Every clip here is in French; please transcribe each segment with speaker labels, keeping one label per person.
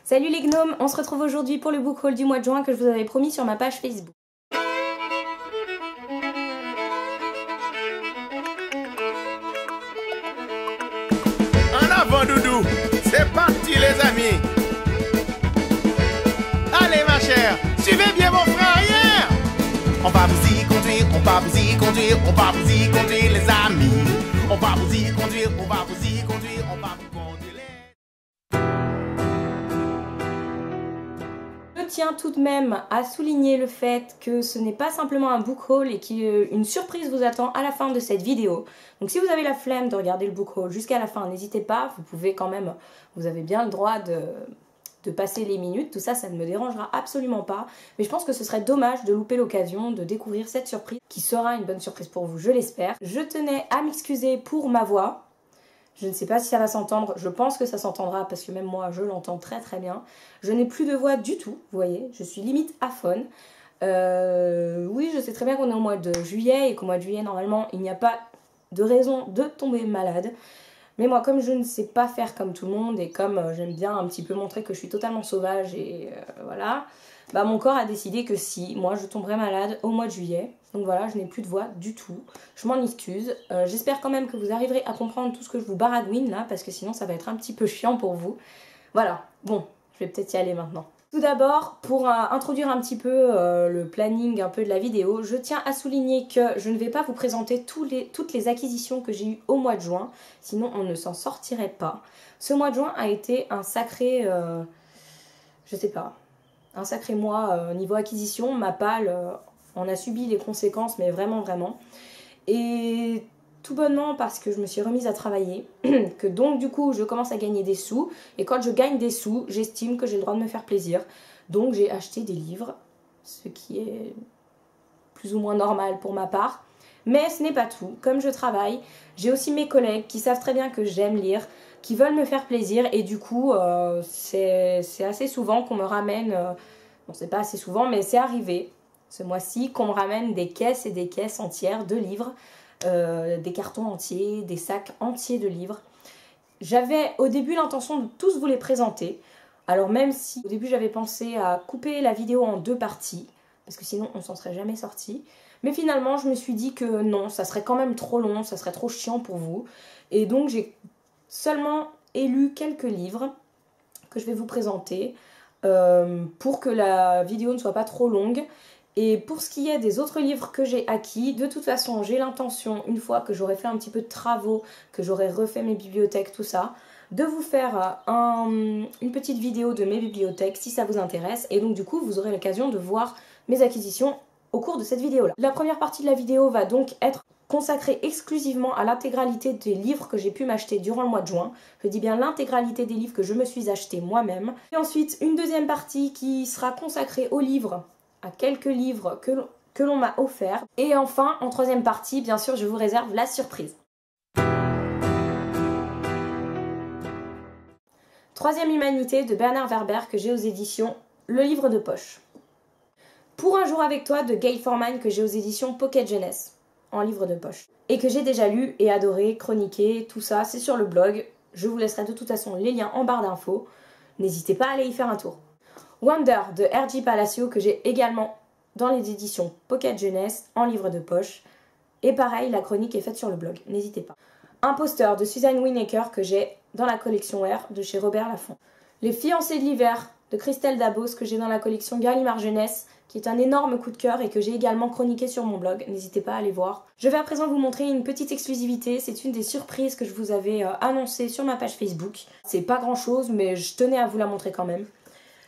Speaker 1: Salut les gnomes, on se retrouve aujourd'hui pour le book haul du mois de juin que je vous avais promis sur ma page Facebook.
Speaker 2: En avant Doudou, c'est parti les amis. Allez ma chère, suivez bien mon frère hier. On va vous y conduire, on va vous y conduire, on va vous y conduire les amis. On va vous y conduire, on va vous y conduire, on va vous conduire les...
Speaker 1: Je tiens tout de même à souligner le fait que ce n'est pas simplement un book haul et qu'une surprise vous attend à la fin de cette vidéo. Donc si vous avez la flemme de regarder le book haul jusqu'à la fin, n'hésitez pas, vous pouvez quand même, vous avez bien le droit de passer les minutes, tout ça, ça ne me dérangera absolument pas. Mais je pense que ce serait dommage de louper l'occasion de découvrir cette surprise, qui sera une bonne surprise pour vous, je l'espère. Je tenais à m'excuser pour ma voix. Je ne sais pas si ça va s'entendre, je pense que ça s'entendra parce que même moi je l'entends très très bien. Je n'ai plus de voix du tout, vous voyez, je suis limite aphone. Oui, je sais très bien qu'on est au mois de juillet et qu'au mois de juillet normalement il n'y a pas de raison de tomber malade. Mais moi comme je ne sais pas faire comme tout le monde et comme j'aime bien un petit peu montrer que je suis totalement sauvage et voilà, bah mon corps a décidé que si, moi je tomberais malade au mois de juillet. Donc voilà, je n'ai plus de voix du tout. Je m'en excuse. J'espère quand même que vous arriverez à comprendre tout ce que je vous baragouine là, parce que sinon ça va être un petit peu chiant pour vous. Voilà, bon, je vais peut-être y aller maintenant. Tout d'abord, pour introduire un petit peu le planning un peu de la vidéo, je tiens à souligner que je ne vais pas vous présenter toutes les acquisitions que j'ai eues au mois de juin, sinon on ne s'en sortirait pas. Ce mois de juin a été un sacré, je sais pas, un sacré mois niveau acquisition. Ma palle en a subi les conséquences, mais vraiment vraiment. Et tout bonnement parce que je me suis remise à travailler, que donc du coup je commence à gagner des sous, et quand je gagne des sous, j'estime que j'ai le droit de me faire plaisir. Donc j'ai acheté des livres, ce qui est plus ou moins normal pour ma part. Mais ce n'est pas tout, comme je travaille, j'ai aussi mes collègues qui savent très bien que j'aime lire, qui veulent me faire plaisir, et du coup c'est assez souvent qu'on me ramène, bon c'est pas assez souvent mais c'est arrivé ce mois-ci qu'on me ramène des caisses et des caisses entières de livres. Des cartons entiers, des sacs entiers de livres. J'avais au début l'intention de tous vous les présenter. Alors même si au début j'avais pensé à couper la vidéo en deux parties, parce que sinon on s'en serait jamais sorti. Mais finalement je me suis dit que non, ça serait quand même trop long, ça serait trop chiant pour vous. Et donc j'ai seulement élu quelques livres que je vais vous présenter pour que la vidéo ne soit pas trop longue. Et pour ce qui est des autres livres que j'ai acquis, de toute façon j'ai l'intention, une fois que j'aurai fait un petit peu de travaux, que j'aurai refait mes bibliothèques, tout ça, de vous faire une petite vidéo de mes bibliothèques si ça vous intéresse. Et donc du coup vous aurez l'occasion de voir mes acquisitions au cours de cette vidéo là. La première partie de la vidéo va donc être consacrée exclusivement à l'intégralité des livres que j'ai pu m'acheter durant le mois de juin. Je dis bien l'intégralité des livres que je me suis acheté moi-même. Et ensuite une deuxième partie qui sera consacrée aux livres, à quelques livres que l'on m'a offert. Et enfin, en troisième partie, bien sûr, je vous réserve la surprise. Troisième humanité de Bernard Werber que j'ai aux éditions Le Livre de Poche. Pour un jour avec toi de Gail Forman que j'ai aux éditions Pocket Jeunesse, en livre de poche. Et que j'ai déjà lu et adoré, chroniqué, tout ça, c'est sur le blog. Je vous laisserai de toute façon les liens en barre d'infos. N'hésitez pas à aller y faire un tour. Wonder de R.J. Palacio que j'ai également dans les éditions Pocket Jeunesse en livre de poche. Et pareil, la chronique est faite sur le blog, n'hésitez pas. Imposteur de Suzanne Winokur que j'ai dans la collection R de chez Robert Laffont. Les fiancés de l'hiver de Christelle Dabos que j'ai dans la collection Gallimard Jeunesse, qui est un énorme coup de cœur et que j'ai également chroniqué sur mon blog, n'hésitez pas à aller voir. Je vais à présent vous montrer une petite exclusivité, c'est une des surprises que je vous avais annoncée sur ma page Facebook. C'est pas grand chose mais je tenais à vous la montrer quand même.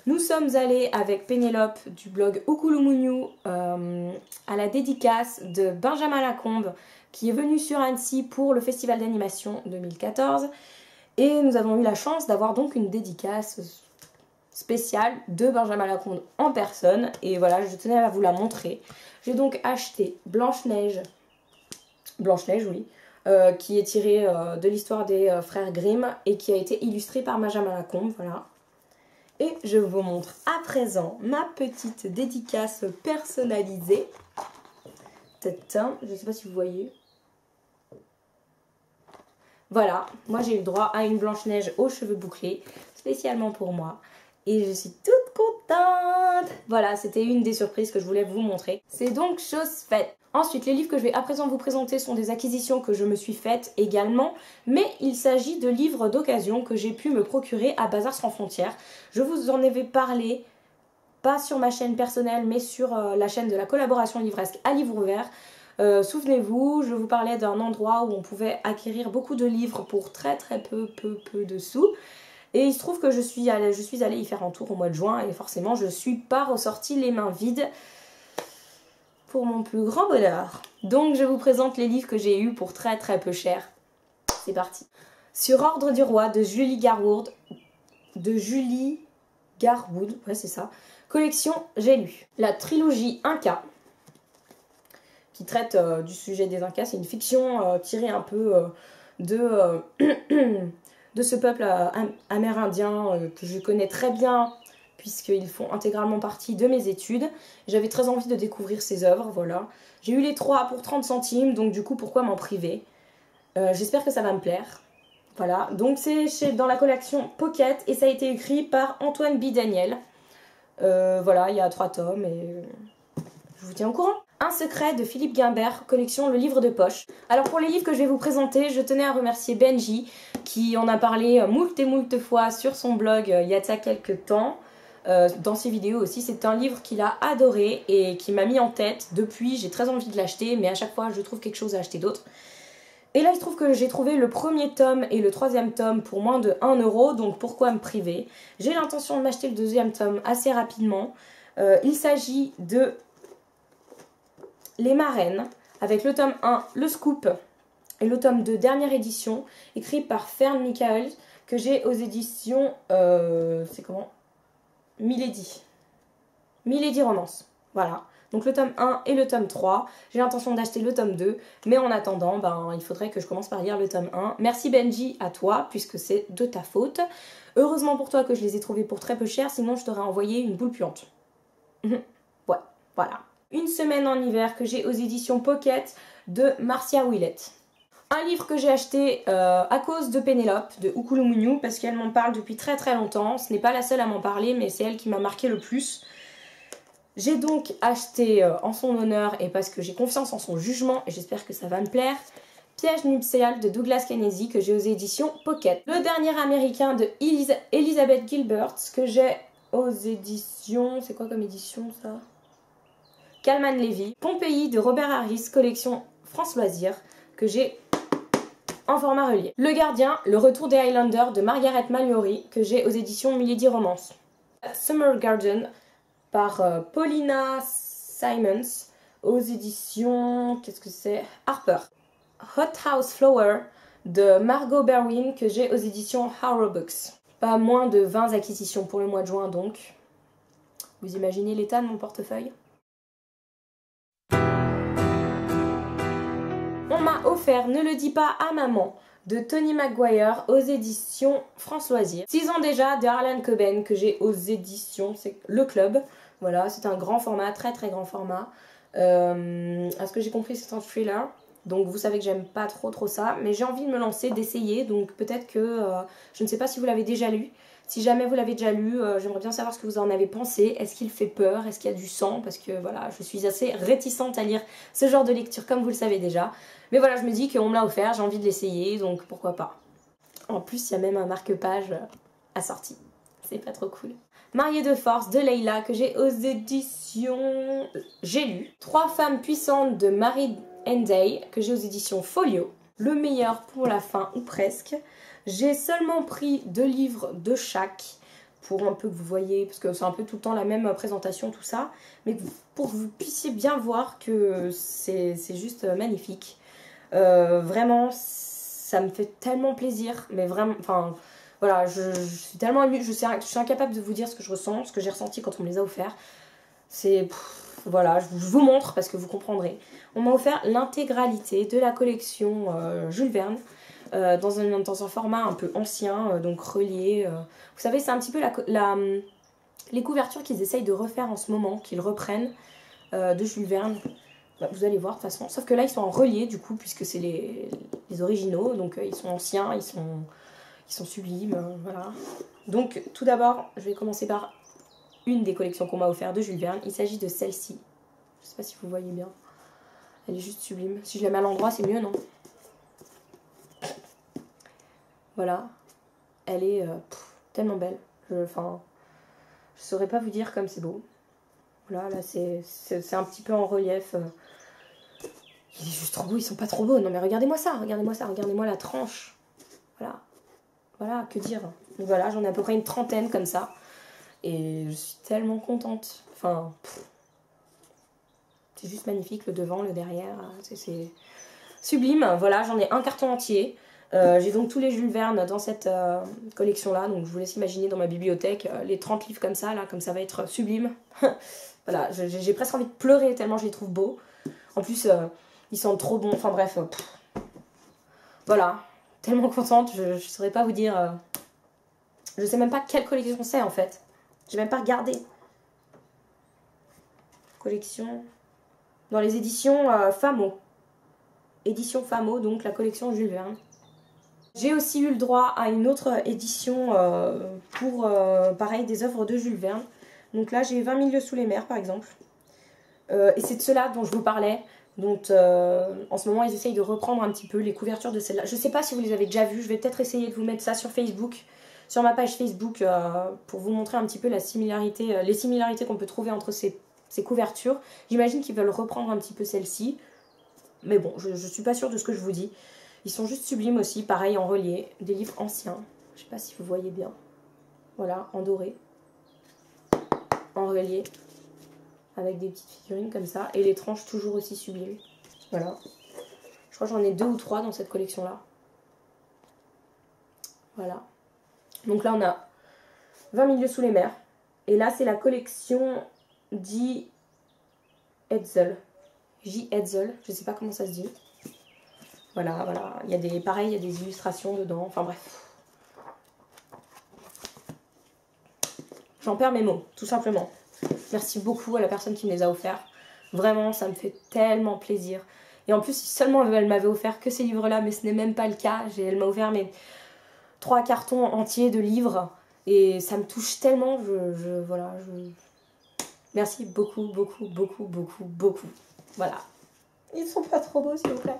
Speaker 1: Nous sommes allés avec Pénélope du blog Okulumuñu à la dédicace de Benjamin Lacombe qui est venu sur Annecy pour le festival d'animation 2014 et nous avons eu la chance d'avoir donc une dédicace spéciale de Benjamin Lacombe en personne et voilà, je tenais à vous la montrer. J'ai donc acheté Blanche-Neige, oui, qui est tirée de l'histoire des frères Grimm et qui a été illustrée par Benjamin Lacombe, voilà. Et je vous montre à présent ma petite dédicace personnalisée. Tadam, je ne sais pas si vous voyez. Voilà, moi j'ai eu le droit à une Blanche-Neige aux cheveux bouclés, spécialement pour moi. et je suis toute contente. Voilà, c'était une des surprises que je voulais vous montrer. C'est donc chose faite. Ensuite, les livres que je vais à présent vous présenter sont des acquisitions que je me suis faites également, mais il s'agit de livres d'occasion que j'ai pu me procurer à Bazar Sans Frontières. Je vous en avais parlé, pas sur ma chaîne personnelle, mais sur la chaîne de la collaboration livresque à livre ouvert. Souvenez-vous, je vous parlais d'un endroit où on pouvait acquérir beaucoup de livres pour très peu de sous. Et il se trouve que je suis allée y faire un tour au mois de juin et forcément je ne suis pas ressortie les mains vides. Pour mon plus grand bonheur. Donc je vous présente les livres que j'ai eus pour très peu cher. C'est parti. Sur ordre du roi de Julie Garwood. Ouais c'est ça. Collection j'ai lu. La trilogie Inca. Qui traite du sujet des Incas. C'est une fiction tirée un peu de ce peuple amérindien que je connais très bien, puisqu'ils font intégralement partie de mes études. J'avais très envie de découvrir ces œuvres, voilà. J'ai eu les 3 pour 30 centimes, donc du coup, pourquoi m'en priver? J'espère que ça va me plaire. Voilà, donc c'est dans la collection Pocket, et ça a été écrit par Antoine B. Daniel. Voilà, il y a 3 tomes, et je vous tiens au courant. Un secret de Philippe Guimbert, collection Le Livre de Poche. Alors pour les livres que je vais vous présenter, je tenais à remercier Benji, qui en a parlé moult et moult fois sur son blog il y a de ça quelques temps. Dans ses vidéos aussi, c'est un livre qu'il a adoré et qui m'a mis en tête. Depuis, j'ai très envie de l'acheter, mais à chaque fois, je trouve quelque chose à acheter d'autre. Et là, il se trouve que j'ai trouvé le premier tome et le 3e tome pour moins de 1 €, donc pourquoi me priver? J'ai l'intention de m'acheter le 2e tome assez rapidement. Il s'agit de Les Marraines, avec le tome 1, Le Scoop, et le tome 2, dernière édition, écrit par Fern Michaels, que j'ai aux éditions... c'est comment? Milady Romance. Voilà. Donc le tome 1 et le tome 3. J'ai l'intention d'acheter le tome 2. Mais en attendant, ben, il faudrait que je commence par lire le tome 1. Merci Benji à toi, puisque c'est de ta faute. Heureusement pour toi que je les ai trouvés pour très peu cher, sinon je t'aurais envoyé une boule puante. Ouais, voilà. Une semaine en hiver que j'ai aux éditions Pocket de Marcia Willett. Un livre que j'ai acheté à cause de Pénélope, de Ukulumunyu, parce qu'elle m'en parle depuis très longtemps. Ce n'est pas la seule à m'en parler, mais c'est elle qui m'a marqué le plus. J'ai donc acheté en son honneur et parce que j'ai confiance en son jugement, et j'espère que ça va me plaire, Piège nuptial de Douglas Kennedy, que j'ai aux éditions Pocket. Le dernier américain de Elizabeth Gilbert, que j'ai aux éditions... C'est quoi comme édition ça? Calman Levy. Pompéi de Robert Harris, collection France Loisirs, que j'ai en format relié. Le Gardien, le retour des Highlanders de Margaret Mallory, que j'ai aux éditions Milady Romance. Summer Garden par Paulina Simons, aux éditions, qu'est-ce que c'est? Harper. Hot House Flower de Margot Berwin, que j'ai aux éditions Harrow Books. Pas moins de 20 acquisitions pour le mois de juin donc. Vous imaginez l'état de mon portefeuille? On m'a offert Ne le dis pas à maman de Tony Maguire aux éditions France Loisirs. 6 ans déjà de Harlan Coben, que j'ai aux éditions Le Club. Voilà, c'est un grand format, très grand format. À ce que j'ai compris, c'est un thriller. Donc vous savez que j'aime pas trop ça. Mais j'ai envie de me lancer, d'essayer. Donc peut-être que... je ne sais pas si vous l'avez déjà lu. Si jamais vous l'avez déjà lu, j'aimerais bien savoir ce que vous en avez pensé. Est-ce qu'il fait peur? Est-ce qu'il y a du sang? Parce que voilà, je suis assez réticente à lire ce genre de lecture, comme vous le savez déjà. Mais voilà, je me dis qu'on me l'a offert, j'ai envie de l'essayer, donc pourquoi pas. En plus, il y a même un marque-page assorti. C'est pas trop cool. Mariée de force de Leila, que j'ai aux éditions... J'ai lu. 3 femmes puissantes de Marie Henday, que j'ai aux éditions Folio. Le meilleur pour la fin, ou presque. J'ai seulement pris 2 livres de chaque, pour un peu que vous voyez, parce que c'est un peu tout le temps la même présentation, tout ça. Mais pour que vous puissiez bien voir que c'est juste magnifique. Vraiment, ça me fait tellement plaisir, mais vraiment, enfin, voilà, je suis tellement émue, je suis incapable de vous dire ce que je ressens, ce que j'ai ressenti quand on me les a offerts. C'est, voilà, je vous montre parce que vous comprendrez. On m'a offert l'intégralité de la collection Jules Verne, dans un format un peu ancien, donc relié. Vous savez, c'est un petit peu les couvertures qu'ils essayent de refaire en ce moment, qu'ils reprennent de Jules Verne. Bah, vous allez voir de toute façon, sauf que là ils sont en relié du coup, puisque c'est les originaux, donc ils sont anciens, ils sont sublimes, voilà. Donc tout d'abord, je vais commencer par une des collections qu'on m'a offert de Jules Verne. Il s'agit de celle-ci. Je sais pas si vous voyez bien. Elle est juste sublime. Si je la mets à l'endroit, c'est mieux, non? Voilà. Elle est tellement belle. Enfin, je saurais pas vous dire comme c'est beau. Voilà, là c'est un petit peu en relief. Il est juste trop beau, ils sont pas trop beaux. Non mais regardez-moi ça, regardez-moi la tranche. Voilà. Voilà, que dire. Donc voilà, j'en ai à peu près une trentaine comme ça. Et je suis tellement contente. Enfin, c'est juste magnifique, le devant, le derrière. C'est sublime. Voilà, j'en ai un carton entier. J'ai donc tous les Jules Verne dans cette collection-là. Donc je vous laisse imaginer dans ma bibliothèque les 30 livres comme ça, là, comme ça va être sublime. Voilà, j'ai presque envie de pleurer tellement je les trouve beaux. En plus, ils sentent trop bons. Enfin bref, voilà, tellement contente. Je saurais pas vous dire. Je sais même pas quelle collection c'est en fait. J'ai même pas regardé. Collection dans les éditions Famo. Édition Famo, donc la collection Jules Verne. J'ai aussi eu le droit à une autre édition pour, pareil, des œuvres de Jules Verne. Donc là, j'ai 20 000 lieues sous les mers, par exemple. Et c'est de cela dont je vous parlais. Donc en ce moment, ils essayent de reprendre un petit peu les couvertures de celles-là. Je ne sais pas si vous les avez déjà vues. Je vais peut-être essayer de vous mettre ça sur Facebook, sur ma page Facebook, pour vous montrer un petit peu la similarité, les similarités qu'on peut trouver entre ces couvertures. J'imagine qu'ils veulent reprendre un petit peu celle-ci. Mais bon, je ne suis pas sûre de ce que je vous dis. Ils sont juste sublimes aussi, pareil en relié. Des livres anciens. Je ne sais pas si vous voyez bien. Voilà, en doré. En relié. Avec des petites figurines comme ça. Et les tranches toujours aussi sublimes. Voilà. Je crois que j'en ai 2 ou 3 dans cette collection-là. Voilà. Donc là, on a 20 000 lieues sous les mers. Et là, c'est la collection J. Hetzel. J. Hetzel. Je ne sais pas comment ça se dit. Voilà, voilà. Il y a des, pareil, il y a des illustrations dedans. Enfin bref. J'en perds mes mots, tout simplement. Merci beaucoup à la personne qui me les a offerts. Vraiment, ça me fait tellement plaisir. Et en plus, si seulement elle m'avait offert que ces livres-là, mais ce n'est même pas le cas. Elle m'a offert mes 3 cartons entiers de livres. Et ça me touche tellement. Voilà, merci beaucoup, beaucoup, beaucoup, beaucoup, beaucoup. Voilà. Ils sont pas trop beaux, s'il vous plaît.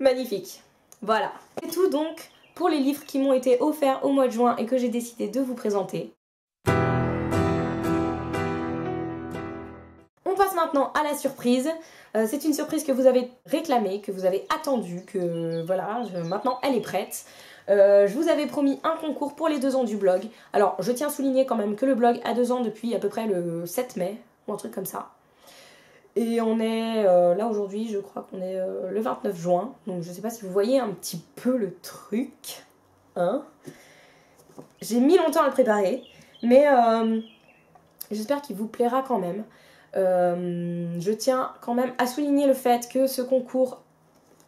Speaker 1: Magnifique. Voilà. C'est tout donc pour les livres qui m'ont été offerts au mois de juin et que j'ai décidé de vous présenter. On passe maintenant à la surprise. C'est une surprise que vous avez réclamée, que vous avez attendue, que voilà, maintenant elle est prête. Je vous avais promis un concours pour les 2 ans du blog. Alors, je tiens à souligner quand même que le blog a 2 ans depuis à peu près le 7 mai, ou un truc comme ça. Et on est là aujourd'hui, je crois qu'on est le 29 juin. Donc je sais pas si vous voyez un petit peu le truc. Hein, j'ai mis longtemps à le préparer. Mais j'espère qu'il vous plaira quand même. Je tiens quand même à souligner le fait que ce concours,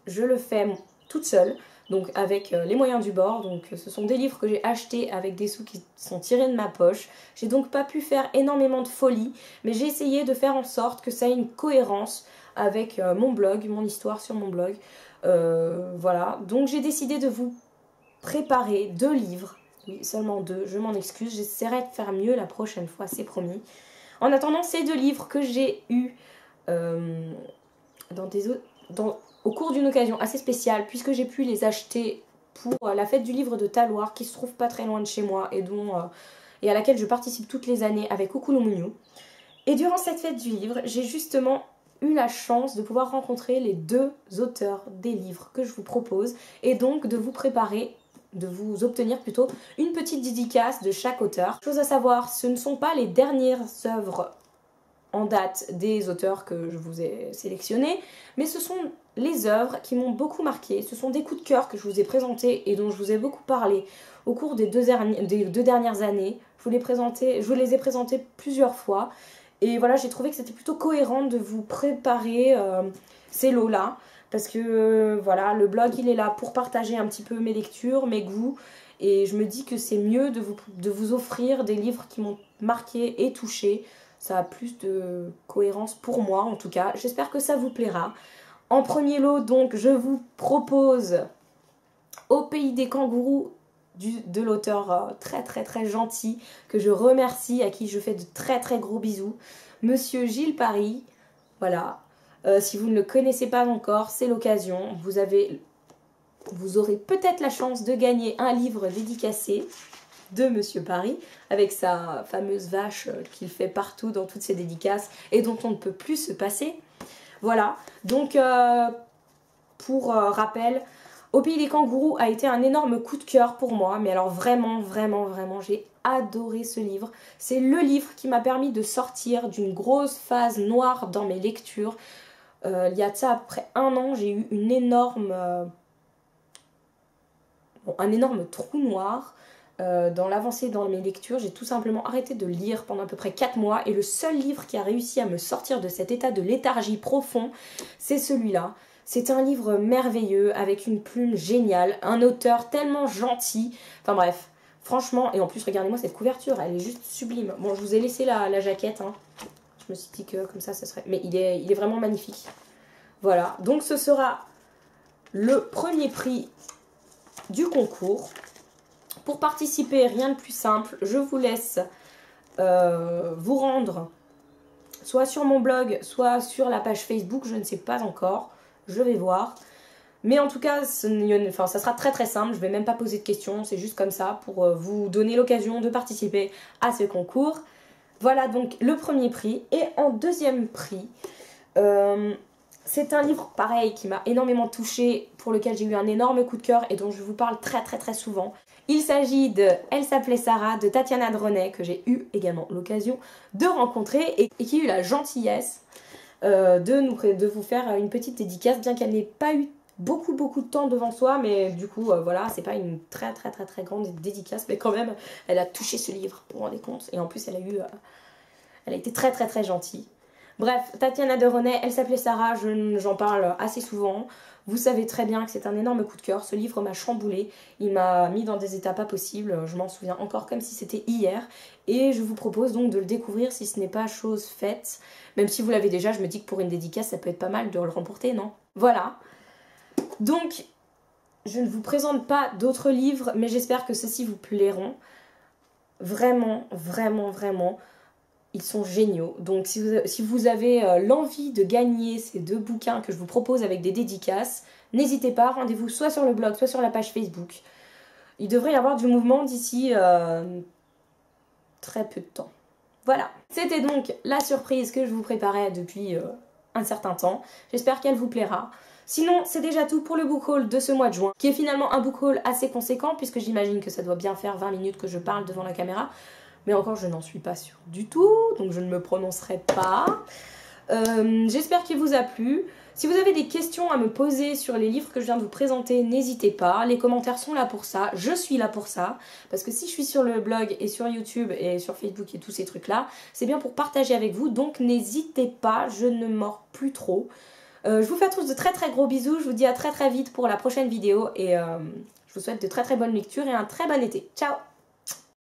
Speaker 1: je le fais toute seule. Donc avec les moyens du bord. Donc ce sont des livres que j'ai achetés avec des sous qui sont tirés de ma poche. J'ai donc pas pu faire énormément de folie, mais j'ai essayé de faire en sorte que ça ait une cohérence avec mon blog, mon histoire sur mon blog. Voilà, donc j'ai décidé de vous préparer 2 livres. Oui, seulement 2, je m'en excuse. J'essaierai de faire mieux la prochaine fois, c'est promis. En attendant, ces 2 livres que j'ai eus au cours d'une occasion assez spéciale, puisque j'ai pu les acheter pour la fête du livre de Taloir, qui se trouve pas très loin de chez moi et à laquelle je participe toutes les années avec Okouloumouniou. Et durant cette fête du livre, j'ai justement eu la chance de pouvoir rencontrer les 2 auteurs des livres que je vous propose et donc de vous préparer, de vous obtenir plutôt une petite dédicace de chaque auteur. Chose à savoir, ce ne sont pas les dernières œuvres en date des auteurs que je vous ai sélectionnés, mais ce sont les œuvres qui m'ont beaucoup marqué. Ce sont des coups de cœur que je vous ai présentés et dont je vous ai beaucoup parlé au cours des 2 dernières années. Je vous les ai présentés plusieurs fois et voilà, j'ai trouvé que c'était plutôt cohérent de vous préparer ces lots-là, parce que voilà, le blog il est là pour partager un petit peu mes lectures, mes goûts, et je me dis que c'est mieux de vous offrir des livres qui m'ont marqué et touché. Ça a plus de cohérence pour moi en tout cas. J'espère que ça vous plaira. En premier lot, donc, je vous propose Au pays des kangourous de l'auteur très très très gentil que je remercie, à qui je fais de très très gros bisous, Monsieur Gilles Paris. Voilà, si vous ne le connaissez pas encore, c'est l'occasion. Vous aurez peut-être la chance de gagner un livre dédicacé de Monsieur Paris, avec sa fameuse vache qu'il fait partout dans toutes ses dédicaces et dont on ne peut plus se passer. Voilà, donc pour rappel, Au pays des kangourous a été un énorme coup de cœur pour moi, mais alors vraiment, vraiment, vraiment, j'ai adoré ce livre. C'est le livre qui m'a permis de sortir d'une grosse phase noire dans mes lectures. Il y a de ça, après 1 an, j'ai eu un énorme trou noir dans l'avancée dans mes lectures. J'ai tout simplement arrêté de lire pendant à peu près 4 mois et le seul livre qui a réussi à me sortir de cet état de léthargie profond, c'est celui-là. C'est un livre merveilleux avec une plume géniale, un auteur tellement gentil. Enfin bref, franchement, et en plus regardez-moi cette couverture, elle est juste sublime. Bon, je vous ai laissé la jaquette, hein. Je me suis dit que comme ça serait... Mais il est vraiment magnifique. Voilà, donc ce sera le premier prix du concours. Pour participer, rien de plus simple, je vous laisse vous rendre soit sur mon blog, soit sur la page Facebook, je ne sais pas encore, je vais voir. Mais en tout cas, ça sera très très simple, je ne vais même pas poser de questions, c'est juste comme ça pour vous donner l'occasion de participer à ce concours. Voilà donc le premier prix. Et en deuxième prix, c'est un livre pareil qui m'a énormément touchée, pour lequel j'ai eu un énorme coup de cœur et dont je vous parle très très très souvent. Il s'agit de Elle s'appelait Sarah de Tatiana Droney, que j'ai eu également l'occasion de rencontrer et qui a eu la gentillesse de vous faire une petite dédicace, bien qu'elle n'ait pas eu beaucoup de temps devant soi, mais du coup voilà, c'est pas une très grande dédicace, mais quand même elle a touché ce livre, vous vous rendez compte, et en plus elle a été très gentille. Bref, Tatiana Droney, Elle s'appelait Sarah, j'en parle assez souvent. Vous savez très bien que c'est un énorme coup de cœur. Ce livre m'a chamboulé, il m'a mis dans des états pas possibles. Je m'en souviens encore comme si c'était hier. Et je vous propose donc de le découvrir si ce n'est pas chose faite. Même si vous l'avez déjà, je me dis que pour une dédicace, ça peut être pas mal de le remporter, non? Voilà. Donc, je ne vous présente pas d'autres livres, mais j'espère que ceux-ci vous plairont. Vraiment. Ils sont géniaux. Donc si vous avez l'envie de gagner ces 2 bouquins que je vous propose avec des dédicaces, n'hésitez pas, rendez-vous soit sur le blog, soit sur la page Facebook. Il devrait y avoir du mouvement d'ici très peu de temps. Voilà. C'était donc la surprise que je vous préparais depuis un certain temps. J'espère qu'elle vous plaira. Sinon, c'est déjà tout pour le book haul de ce mois de juin, qui est finalement un book haul assez conséquent, puisque j'imagine que ça doit bien faire 20 minutes que je parle devant la caméra. Mais encore, je n'en suis pas sûre du tout, donc je ne me prononcerai pas. J'espère qu'il vous a plu. Si vous avez des questions à me poser sur les livres que je viens de vous présenter, n'hésitez pas. Les commentaires sont là pour ça, je suis là pour ça. Parce que si je suis sur le blog et sur YouTube et sur Facebook et tous ces trucs-là, c'est bien pour partager avec vous. Donc n'hésitez pas, je ne mords plus trop. Je vous fais à tous de très gros bisous. Je vous dis à très vite pour la prochaine vidéo. Et je vous souhaite de très bonnes lectures et un très bon été. Ciao!